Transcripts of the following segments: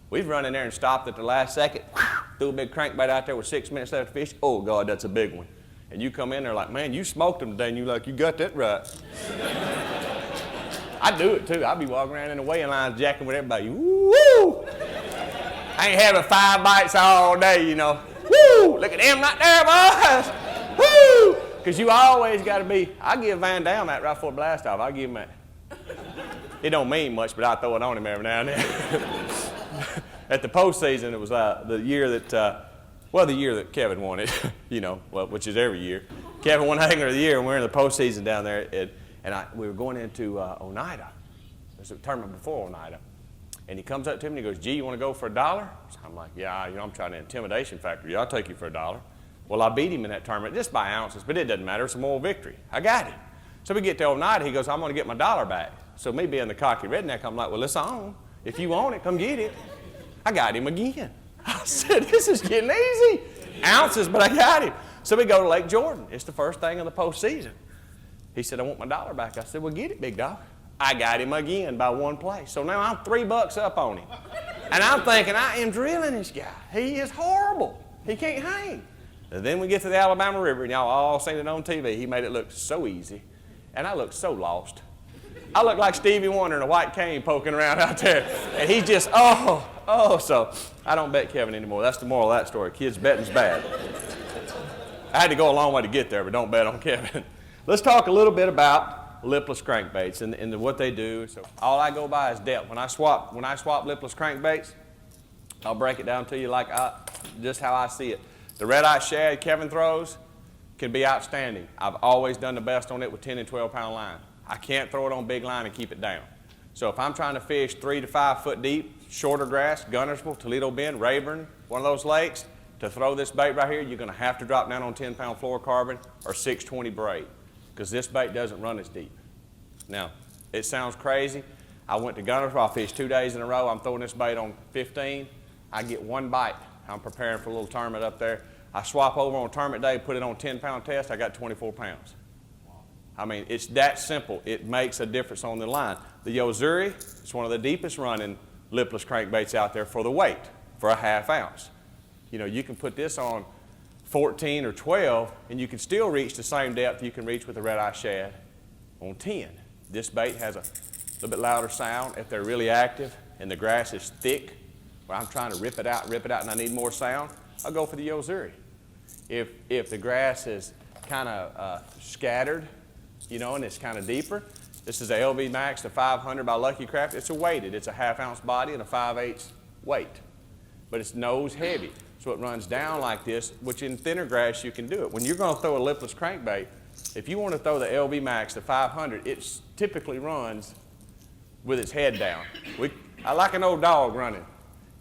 We've run in there and stopped at the last second, threw a big crankbait out there with 6 minutes left to fish. Oh, God, that's a big one. And you come in there like, man, you smoked them today, and you're like, you got that right. I do it, too. I'll be walking around in the weighing lines jacking with everybody. Woo! I ain't having 5 bites all day, you know. Woo! Look at them right there, boys. Woo! Because you always got to be, I give Van Dam that right before blast off. I give him that. It don't mean much, but I throw it on him every now and then. At the postseason, it was the year that, the year that Kevin won it, you know, well, which is every year. Kevin won Angler of the Year, and we're in the postseason down there, we were going into Oneida. There's a tournament before Oneida. And he comes up to me and he goes, gee, you want to go for $1? So I'm like, yeah, you know, I'm trying to intimidation factor. Yeah, I'll take you for $1. Well, I beat him in that tournament just by ounces, but it doesn't matter. It's a moral victory. I got him. So we get to Oneida. He goes, I'm going to get my $1 back. So me being the cocky redneck, I'm like, well, it's on. If you want it, come get it. I got him again. I said, this is getting easy. Ounces, but I got him. So we go to Lake Jordan. It's the first thing of the postseason. He said, I want my $1 back. I said, well, get it, big dog. I got him again by 1 play. So now I'm $3 up on him. And I'm thinking, I am drilling this guy. He is horrible. He can't hang. And then we get to the Alabama River, and y'all all seen it on TV. He made it look so easy. And I looked so lost. I looked like Stevie Wonder in a white cane poking around out there. And he just, so I don't bet Kevin anymore. That's the moral of that story. Kids, betting's bad. I had to go a long way to get there, but don't bet on Kevin. Let's talk a little bit about Lipless Crankbaits and what they do. So all I go by is depth. When I swap Lipless Crankbaits, I'll break it down to you like just how I see it. The red-eye shad Kevin throws can be outstanding. I've always done the best on it with 10 and 12-pound line. I can't throw it on big line and keep it down. So if I'm trying to fish 3 to 5 foot deep, shorter grass, Gunnersville, Toledo Bend, Rayburn, one of those lakes, to throw this bait right here, you're going to have to drop down on 10-pound fluorocarbon or 620 braid, because this bait doesn't run as deep. Now, it sounds crazy. I went to Gunnersville. I fished 2 days in a row. I'm throwing this bait on 15. I get 1 bite. I'm preparing for a little tournament up there. I swap over on tournament day, put it on 10-pound test. I got 24 pounds. I mean, it's that simple. It makes a difference on the line. The Yo-Zuri is one of the deepest running lipless crankbaits out there for the weight, for a ½ ounce. You know, you can put this on 14 or 12, and you can still reach the same depth you can reach with the red-eye shad on 10. This bait has a little bit louder sound if they're really active and the grass is thick, where I'm trying to rip it out, and I need more sound, I'll go for the Yo-Zuri. If the grass is kind of scattered, you know, and it's kind of deeper, this is a LV Max, the 500 by Lucky Craft. It's a weighted. It's a ½ ounce body and a 5/8 weight, but it's nose heavy. So it runs down like this, which in thinner grass you can do it. When you're going to throw a lipless crankbait, if you want to throw the LV Max, the 500, it typically runs with its head down. I like an old dog running.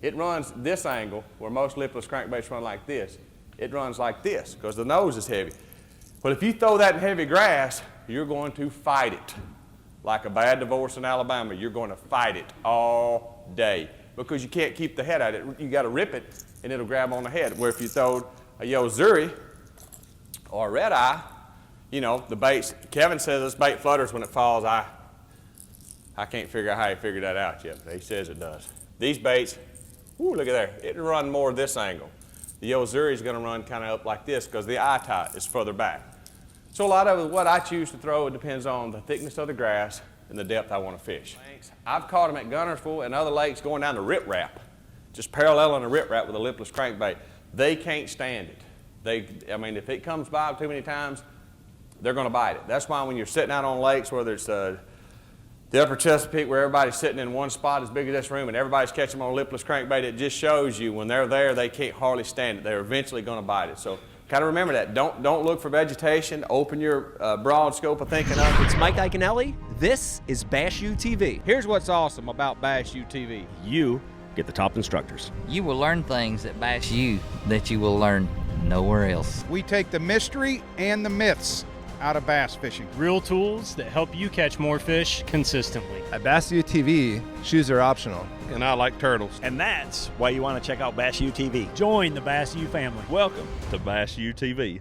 It runs this angle where most lipless crankbaits run like this. It runs like this because the nose is heavy. But if you throw that in heavy grass, you're going to fight it. Like a bad divorce in Alabama, you're going to fight it all day because you can't keep the head at it. You got to rip it and it'll grab on the head. Where if you throw a Yo-Zuri or a red eye, you know, the baits, Kevin says this bait flutters when it falls. I can't figure out how he figured that out yet, but he says it does. These baits, whoo, look at there, it'll run more this angle. The Yo-Zuri is going to run kind of up like this because the eye tie is further back. So a lot of what I choose to throw, it depends on the thickness of the grass and the depth I want to fish. I've caught them at Gunnersville and other lakes going down the rip wrap, just paralleling a rip wrap with a lipless crankbait. They can't stand it. I mean, if it comes by too many times, they're going to bite it. That's why when you're sitting out on lakes, whether it's the upper Chesapeake where everybody's sitting in one spot as big as this room and everybody's catching them on a lipless crankbait, it just shows you when they're there, they can't hardly stand it. They're eventually going to bite it. So kind of remember that. Don't look for vegetation. Open your broad scope of thinking of it. It's Mike Iaconelli. This is Bass U TV. Here's what's awesome about Bass U TV. You get the top instructors. You will learn things at Bass U that you will learn nowhere else. We take the mystery and the myths out of bass fishing. Real tools that help you catch more fish consistently. At Bass U TV, shoes are optional. And I like turtles. And that's why you want to check out Bass U TV. Join the Bass U family. Welcome to Bass U TV.